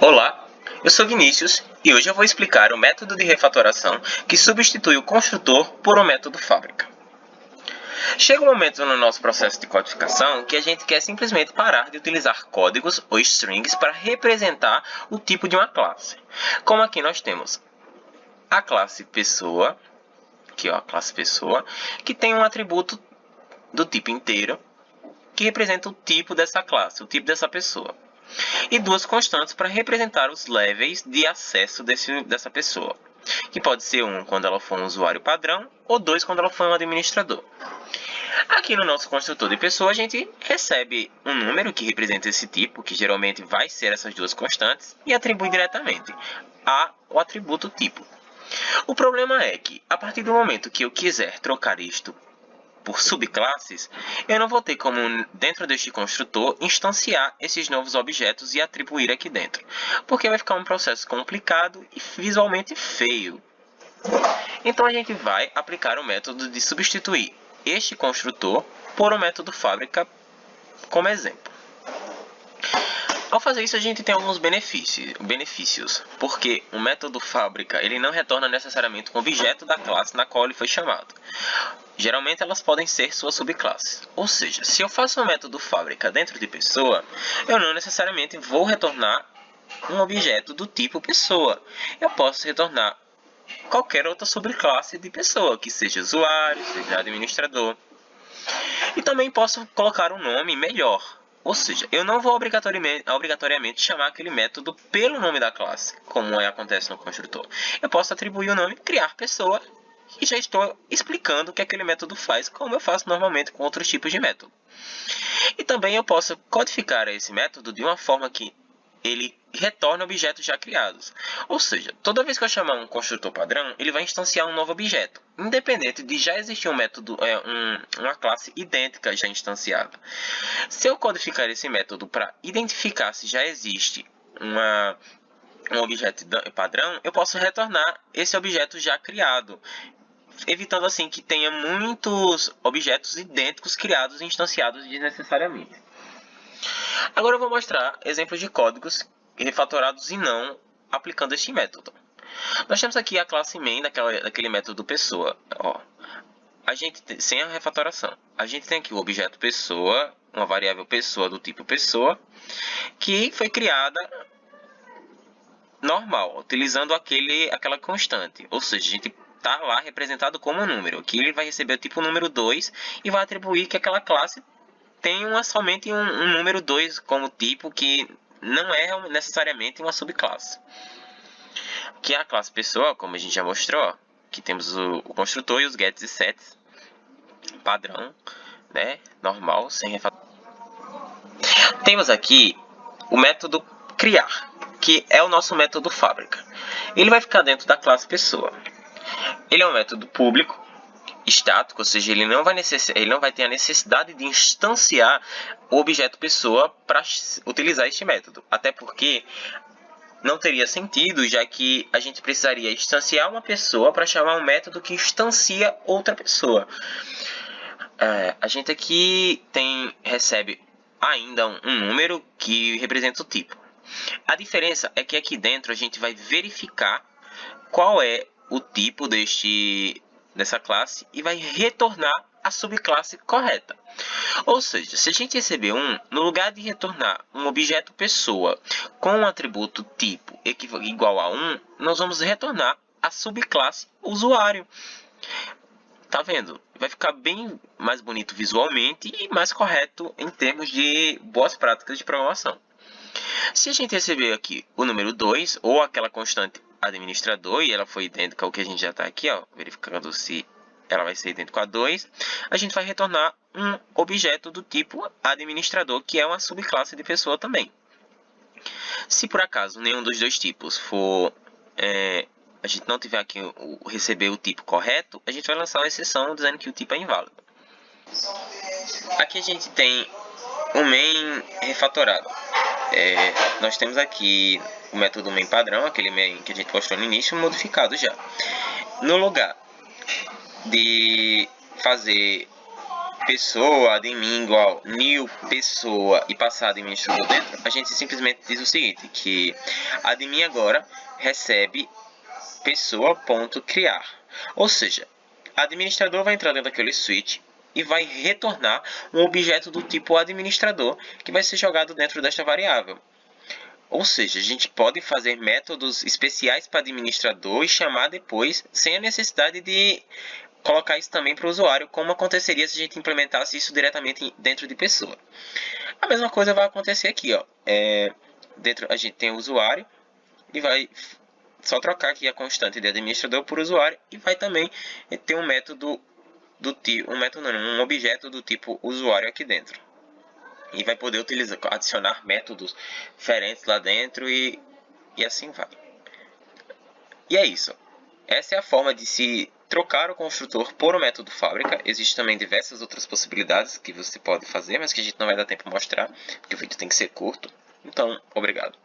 Olá, eu sou Vinícius e hoje eu vou explicar o método de refatoração que substitui o construtor por um método fábrica. Chega um momento no nosso processo de codificação que a gente quer simplesmente parar de utilizar códigos ou strings para representar o tipo de uma classe. Como aqui nós temos a classe pessoa, a classe pessoa, que tem um atributo do tipo inteiro, que representa o tipo dessa classe, o tipo dessa pessoa. E duas constantes para representar os levels de acesso dessa pessoa, que pode ser um quando ela for um usuário padrão ou dois quando ela for um administrador. Aqui no nosso construtor de pessoa, a gente recebe um número que representa esse tipo, que geralmente vai ser essas duas constantes, e atribui diretamente ao atributo tipo. O problema é que, a partir do momento que eu quiser trocar isto por subclasses, eu não vou ter como, dentro deste construtor, instanciar esses novos objetos e atribuir aqui dentro, porque vai ficar um processo complicado e visualmente feio. Então a gente vai aplicar o método de substituir este construtor por um método fábrica como exemplo. Ao fazer isso, a gente tem alguns benefícios, porque o método fábrica ele não retorna necessariamente um objeto da classe na qual ele foi chamado. Geralmente elas podem ser suas subclasses. Ou seja, se eu faço um método fábrica dentro de pessoa, eu não necessariamente vou retornar um objeto do tipo pessoa. Eu posso retornar qualquer outra subclasse de pessoa, que seja usuário, seja administrador. E também posso colocar um nome melhor. Ou seja, eu não vou obrigatoriamente chamar aquele método pelo nome da classe, como acontece no construtor. Eu posso atribuir o nome criar pessoa e já estou explicando o que aquele método faz, como eu faço normalmente com outros tipos de método. E também eu posso codificar esse método de uma forma que ele retorna objetos já criados. Ou seja, toda vez que eu chamar um construtor padrão, ele vai instanciar um novo objeto, independente de já existir um método, uma classe idêntica já instanciada. Se eu codificar esse método para identificar se já existe um objeto padrão, eu posso retornar esse objeto já criado, evitando assim que tenha muitos objetos idênticos criados e instanciados desnecessariamente. Agora eu vou mostrar exemplos de códigos refatorados e não aplicando este método. Nós temos aqui a classe main daquele método pessoa. Sem a refatoração. A gente tem aqui o objeto pessoa, uma variável pessoa do tipo pessoa, que foi criada normal, utilizando aquela constante. Ou seja, a gente está lá representado como um número. Aqui ele vai receber o tipo número 2 e vai atribuir que aquela classe tem somente um número 2 como tipo, que não é necessariamente uma subclasse. Aqui é a classe pessoa, como a gente já mostrou, que temos o construtor e os gets e sets padrão, né, normal, sem refatoração. Temos aqui o método criar, que é o nosso método fábrica. Ele vai ficar dentro da classe pessoa. Ele é um método público, estático, ou seja, ele não vai ter a necessidade de instanciar o objeto pessoa para utilizar este método. Até porque não teria sentido, já que a gente precisaria instanciar uma pessoa para chamar um método que instancia outra pessoa. A gente aqui recebe ainda um número que representa o tipo. A diferença é que aqui dentro a gente vai verificar qual é o tipo dessa classe e vai retornar a subclasse correta. Ou seja, se a gente receber no lugar de retornar um objeto pessoa com um atributo tipo igual a 1, nós vamos retornar a subclasse usuário. Tá vendo? Vai ficar bem mais bonito visualmente e mais correto em termos de boas práticas de programação. Se a gente receber aqui o número 2 ou aquela constante administrador e ela foi idêntica ao que a gente já está aqui, verificando se ela vai ser idêntica a 2, a gente vai retornar um objeto do tipo administrador, que é uma subclasse de pessoa também. Se por acaso nenhum dos dois tipos a gente não tiver aqui receber o tipo correto, a gente vai lançar uma exceção dizendo que o tipo é inválido. Aqui a gente tem o main refatorado. Nós temos aqui o método main padrão, aquele main que a gente mostrou no início, modificado já. No lugar de fazer pessoa admin igual new pessoa e passar administrador dentro, a gente simplesmente diz o seguinte, que admin agora recebe pessoa.criar. Ou seja, administrador vai entrar dentro daquele switch e vai retornar um objeto do tipo administrador que vai ser jogado dentro desta variável. Ou seja, a gente pode fazer métodos especiais para administrador e chamar depois sem a necessidade de colocar isso também para o usuário, como aconteceria se a gente implementasse isso diretamente dentro de pessoa. A mesma coisa vai acontecer aqui, ó. Dentro a gente tem o usuário e vai só trocar aqui a constante de administrador por usuário e vai também ter um método do tipo, um objeto do tipo usuário aqui dentro. E vai poder adicionar métodos diferentes lá dentro e assim vai. E é isso. Essa é a forma de se trocar o construtor por um método fábrica. Existem também diversas outras possibilidades que você pode fazer, mas que a gente não vai dar tempo de mostrar, porque o vídeo tem que ser curto. Então, obrigado.